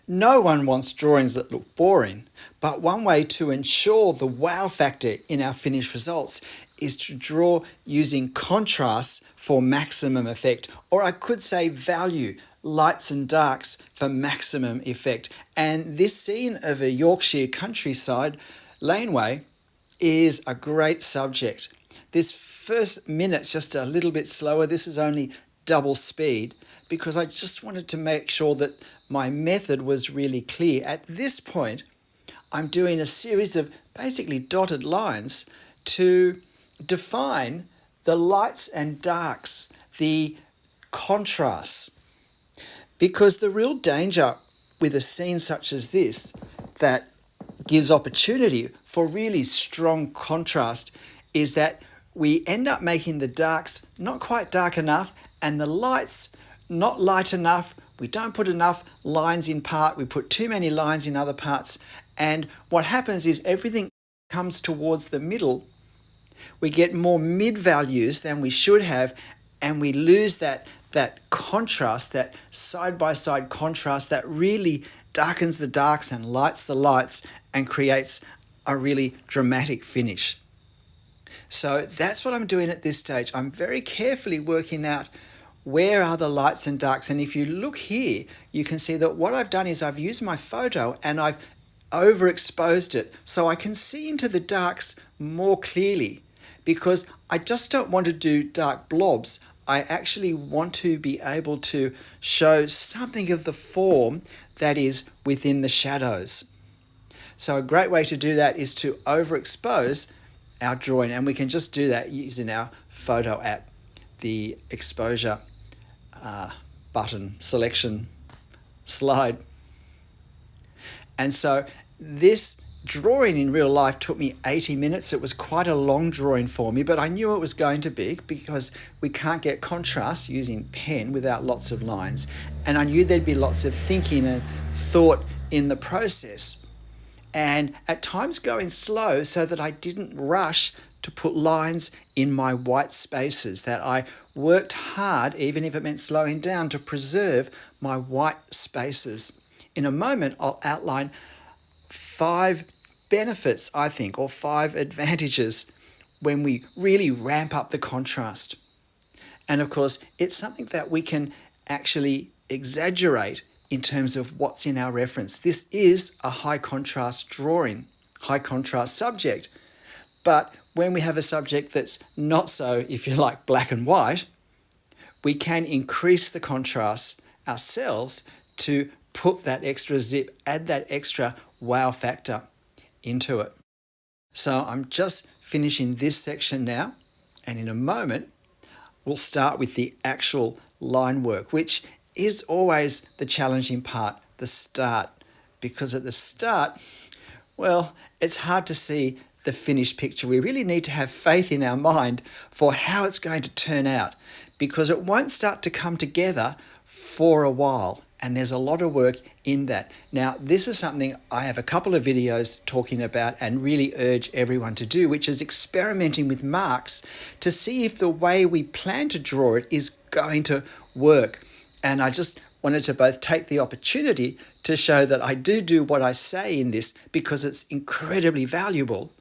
No one wants drawings that look boring, but one way to ensure the wow factor in our finished results is to draw using contrast for maximum effect, or I could say value, lights and darks for maximum effect. And this scene of a Yorkshire countryside laneway is a great subject. This first minute's just a little bit slower. This is only double speed because I just wanted to make sure that my method was really clear. At this point, I'm doing a series of basically dotted lines to define the lights and darks, the contrasts. Because the real danger with a scene such as this that gives opportunity for really strong contrast is that we end up making the darks not quite dark enough and the lights not light enough. We don't put enough lines in part, we put too many lines in other parts, and what happens is everything comes towards the middle. We get more mid values than we should have, and we lose that contrast, that side-by-side contrast that really darkens the darks and lights the lights and creates a really dramatic finish. So that's what I'm doing at this stage. I'm very carefully working out where are the lights and darks. And if you look here, you can see that what I've done is I've used my photo and I've overexposed it so I can see into the darks more clearly, because I just don't want to do dark blobs. I actually want to be able to show something of the form that is within the shadows. So a great way to do that is to overexpose our drawing, and we can just do that using our photo app, the exposure button selection slide. And so this drawing in real life took me 80 minutes. It was quite a long drawing for me, but I knew it was going to be because we can't get contrast using pen without lots of lines. And I knew there'd be lots of thinking and thought in the process. And at times going slow so that I didn't rush to put lines in my white spaces, that I worked hard, even if it meant slowing down, to preserve my white spaces. In a moment, I'll outline 5 benefits, I think, or 5 advantages when we really ramp up the contrast. And of course, it's something that we can actually exaggerate in terms of what's in our reference. This is a high contrast drawing, high contrast subject. But when we have a subject that's not so, if you like, black and white, we can increase the contrast ourselves to put that extra zip, add that extra wow factor into it. So I'm just finishing this section now, and in a moment, we'll start with the actual line work, which is always the challenging part, the start. Because at the start, well, it's hard to see the finished picture. We really need to have faith in our mind for how it's going to turn out, because it won't start to come together for a while. And there's a lot of work in that. Now, this is something I have a couple of videos talking about and really urge everyone to do, which is experimenting with marks to see if the way we plan to draw it is going to work. And I just wanted to both take the opportunity to show that I do what I say in this because it's incredibly valuable,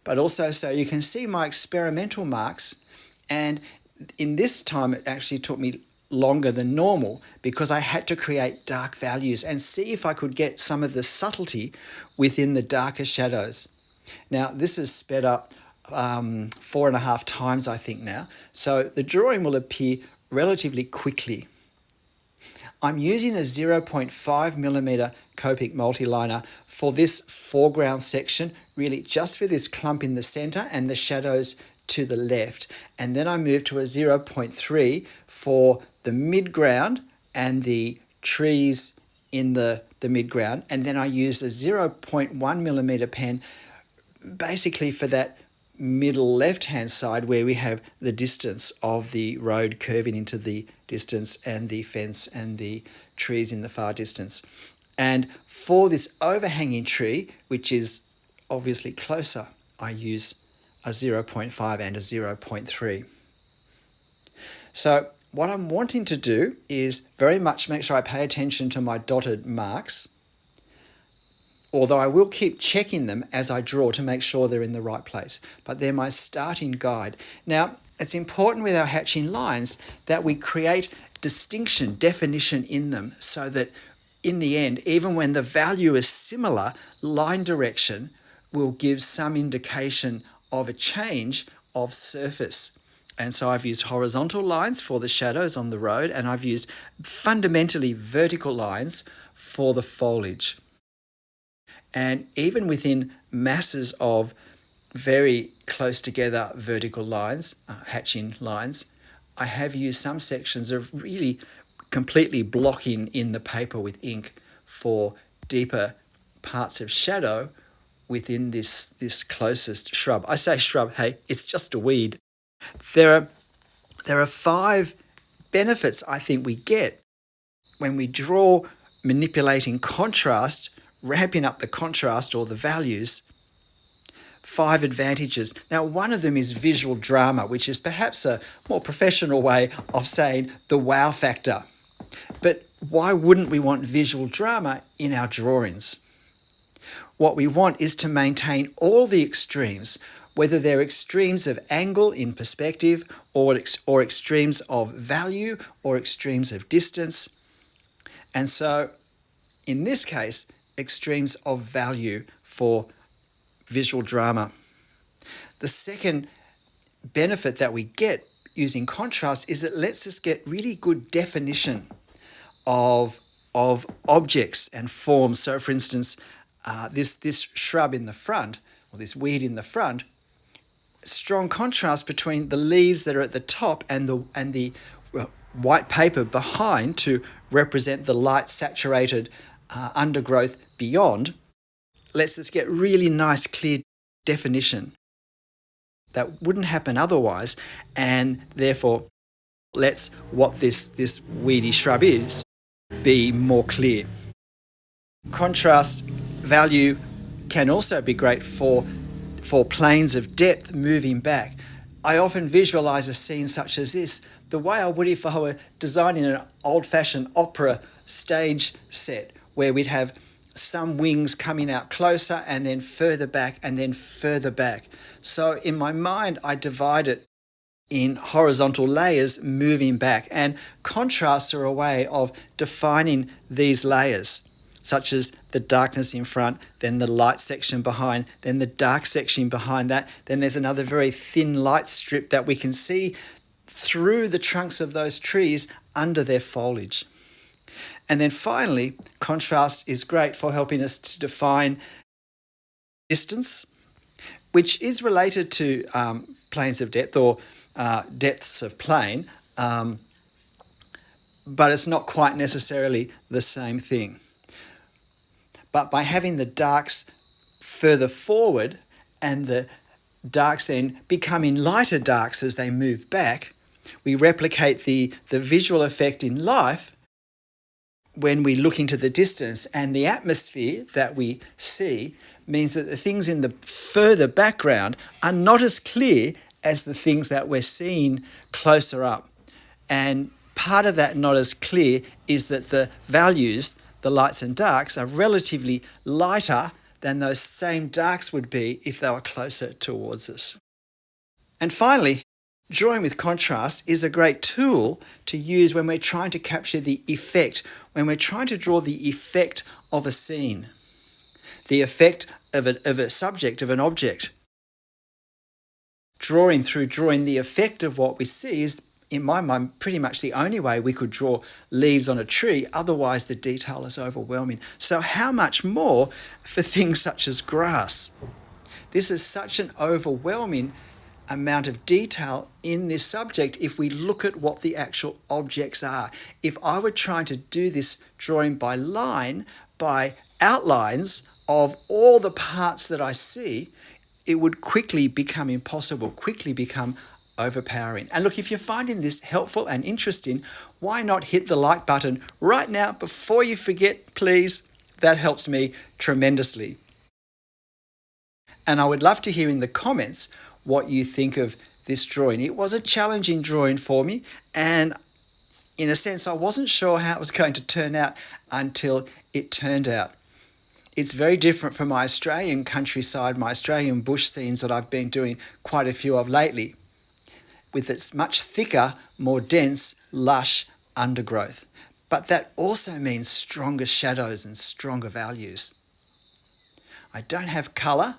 but also so you can see my experimental marks. And in this time, it actually took me longer than normal because I had to create dark values and see if I could get some of the subtlety within the darker shadows. Now, this is sped up 4.5 times, I think now. So the drawing will appear relatively quickly. I'm using a 0.5mm Copic multiliner for this foreground section, really just for this clump in the center and the shadows to the left. And then I move to a 0.3 for the midground and the trees in the midground. And then I use a 0.1mm pen basically for that middle left-hand side where we have the distance of the road curving into the distance and the fence and the trees in the far distance. And for this overhanging tree, which is obviously closer, I use a 0.5 and a 0.3. So what I'm wanting to do is very much make sure I pay attention to my dotted marks, although I will keep checking them as I draw to make sure they're in the right place. But they're my starting guide. Now, it's important with our hatching lines that we create distinction, definition in them, so that in the end, even when the value is similar, line direction will give some indication of a change of surface. And so I've used horizontal lines for the shadows on the road, and I've used fundamentally vertical lines for the foliage. And even within masses of very close together vertical lines, hatching lines, I have used some sections of really completely blocking in the paper with ink for deeper parts of shadow within this closest shrub. I say shrub, hey, it's just a weed. There are 5 benefits I think we get when we draw manipulating contrast, ramping up the contrast or the values. 5 advantages. Now, one of them is visual drama, which is perhaps a more professional way of saying the wow factor. But why wouldn't we want visual drama in our drawings? What we want is to maintain all the extremes, whether they're extremes of angle in perspective or extremes of value or extremes of distance. And so, in this case, extremes of value for visual drama. The second benefit that we get using contrast is it lets us get really good definition of objects and forms. So, for instance, this shrub in the front, or this weed in the front, strong contrast between the leaves that are at the top and the white paper behind to represent the light saturated undergrowth beyond, lets us get really nice clear definition that wouldn't happen otherwise, and therefore lets what this weedy shrub is be more clear. Contrast value can also be great for planes of depth moving back. I often visualize a scene such as this the way I would if I were designing an old-fashioned opera stage set, where we'd have some wings coming out closer and then further back and then further back. So in my mind, I divide it in horizontal layers moving back, and contrasts are a way of defining these layers, such as the darkness in front, then the light section behind, then the dark section behind that, then there's another very thin light strip that we can see through the trunks of those trees under their foliage. And then finally, contrast is great for helping us to define distance, which is related to planes of depth or depths of plane, but it's not quite necessarily the same thing. But by having the darks further forward and the darks then becoming lighter darks as they move back, we replicate the visual effect in life when we look into the distance, and the atmosphere that we see means that the things in the further background are not as clear as the things that we're seeing closer up. And part of that not as clear is that the values, the lights and darks, are relatively lighter than those same darks would be if they were closer towards us. And finally, drawing with contrast is a great tool to use when we're trying to capture the effect, when we're trying to draw the effect of a scene, the effect of a subject, of an object. Drawing the effect of what we see is, in my mind, pretty much the only way we could draw leaves on a tree. Otherwise, the detail is overwhelming. So how much more for things such as grass? This is such an overwhelming amount of detail in this subject if we look at what the actual objects are. If I were trying to do this drawing by line, by outlines of all the parts that I see, it would quickly become impossible, quickly become overpowering. And look, if you're finding this helpful and interesting, why not hit the like button right now before you forget, please? That helps me tremendously. And I would love to hear in the comments what you think of this drawing. It was a challenging drawing for me, and in a sense, I wasn't sure how it was going to turn out until it turned out. It's very different from my Australian countryside, my Australian bush scenes that I've been doing quite a few of lately, with its much thicker, more dense, lush undergrowth. But that also means stronger shadows and stronger values. I don't have colour,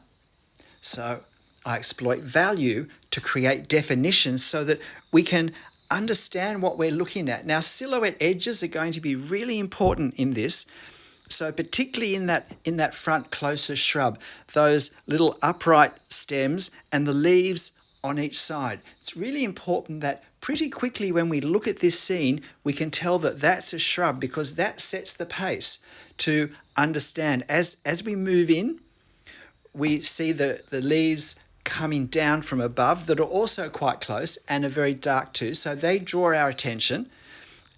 so I exploit value to create definitions so that we can understand what we're looking at. Now, silhouette edges are going to be really important in this. So particularly in that front closer shrub, those little upright stems and the leaves on each side. It's really important that pretty quickly when we look at this scene, we can tell that that's a shrub, because that sets the pace to understand. As we move in, we see the leaves coming down from above that are also quite close and are very dark too. So they draw our attention,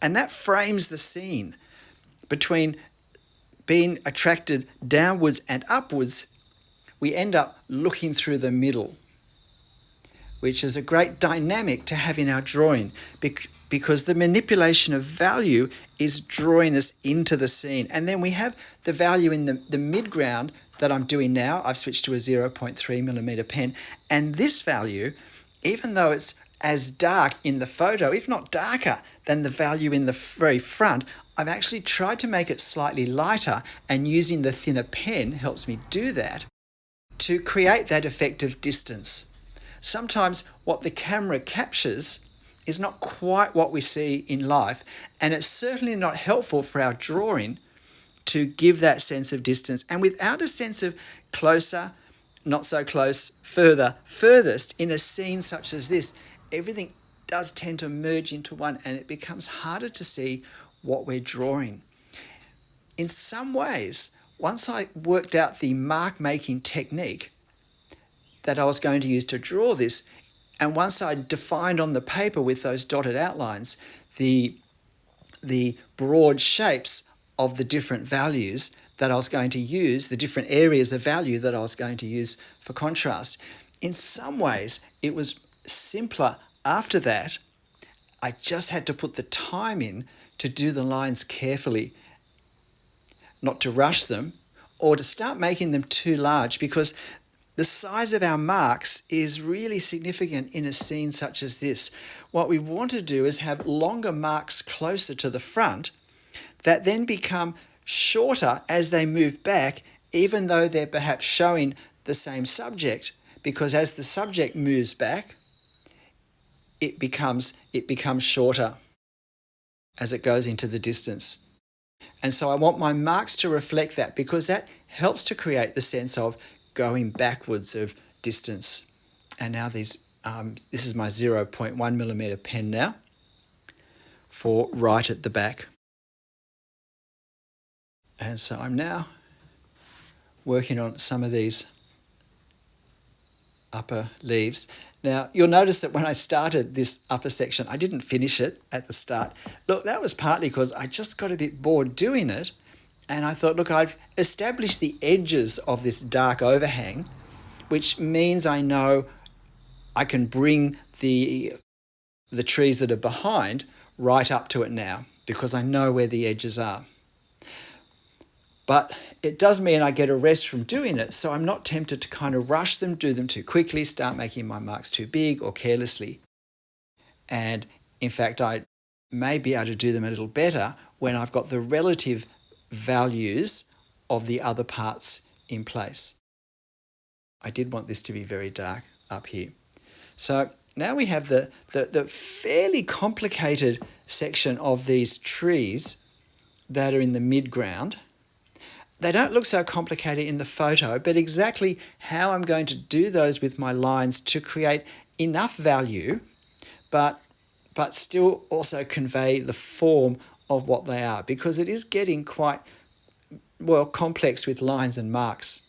and that frames the scene between being attracted downwards and upwards. We end up looking through the middle, which is a great dynamic to have in our drawing, because the manipulation of value is drawing us into the scene. And then we have the value in the midground that I'm doing now. I've switched to a 0.3mm pen. And this value, even though it's as dark in the photo, if not darker than the value in the very front, I've actually tried to make it slightly lighter, and using the thinner pen helps me do that to create that effect of distance. Sometimes what the camera captures is not quite what we see in life, and it's certainly not helpful for our drawing to give that sense of distance. And without a sense of closer, not so close, further, furthest, in a scene such as this, everything does tend to merge into one, and it becomes harder to see what we're drawing. In some ways, once I worked out the mark-making technique that I was going to use to draw this, and once I defined on the paper with those dotted outlines the broad shapes of the different values that I was going to use, the different areas of value that I was going to use for contrast, in some ways it was simpler after that. I just had to put the time in to do the lines carefully, not to rush them or to start making them too large, because the size of our marks is really significant in a scene such as this. What we want to do is have longer marks closer to the front that then become shorter as they move back, even though they're perhaps showing the same subject, because as the subject moves back, it becomes shorter as it goes into the distance. And so I want my marks to reflect that, because that helps to create the sense of going backwards of distance. And now this is my 0.1mm pen now for right at the back. And so I'm now working on some of these upper leaves. Now, you'll notice that when I started this upper section, I didn't finish it at the start. Look, that was partly because I just got a bit bored doing it. And I thought, look, I've established the edges of this dark overhang, which means I know I can bring the trees that are behind right up to it now, because I know where the edges are. But it does mean I get a rest from doing it, so I'm not tempted to kind of rush them, do them too quickly, start making my marks too big or carelessly. And in fact, I may be able to do them a little better when I've got the relative values of the other parts in place. I did want this to be very dark up here. So now we have the fairly complicated section of these trees that are in the midground. They don't look so complicated in the photo, but exactly how I'm going to do those with my lines to create enough value, but still also convey the form of what they are, because it is getting quite, well, complex with lines and marks.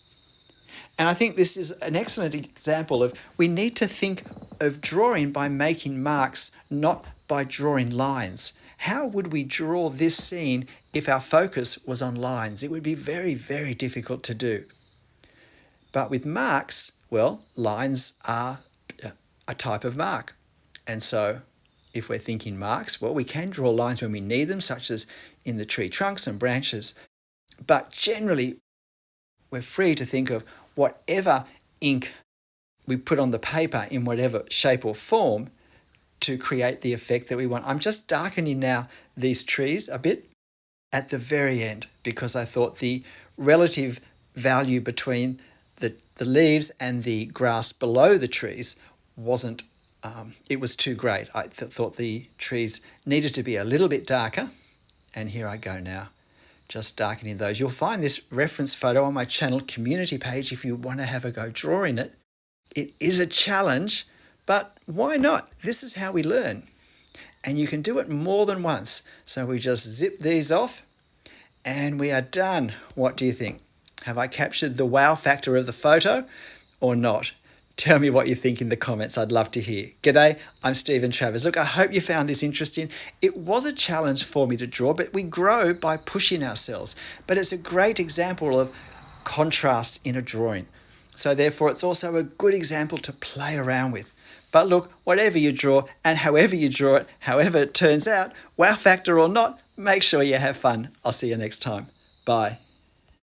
And I think this is an excellent example of we need to think of drawing by making marks, not by drawing lines. How would we draw this scene if our focus was on lines? It would be very, very difficult to do. But with marks, well, lines are a type of mark. And so if we're thinking marks? Well, we can draw lines when we need them, such as in the tree trunks and branches. But generally, we're free to think of whatever ink we put on the paper in whatever shape or form to create the effect that we want. I'm just darkening now these trees a bit at the very end because I thought the relative value between the leaves and the grass below the trees wasn't, it was too great. I thought the trees needed to be a little bit darker, and here I go now, just darkening those. You'll find this reference photo on my channel community page if you want to have a go drawing it. It is a challenge, but why not? This is how we learn. And you can do it more than once. So we just zip these off and we are done. What do you think? Have I captured the wow factor of the photo or not? Tell me what you think in the comments. I'd love to hear. G'day, I'm Stephen Travers. Look, I hope you found this interesting. It was a challenge for me to draw, but we grow by pushing ourselves. But it's a great example of contrast in a drawing. So therefore, it's also a good example to play around with. But look, whatever you draw and however you draw it, however it turns out, wow factor or not, make sure you have fun. I'll see you next time. Bye.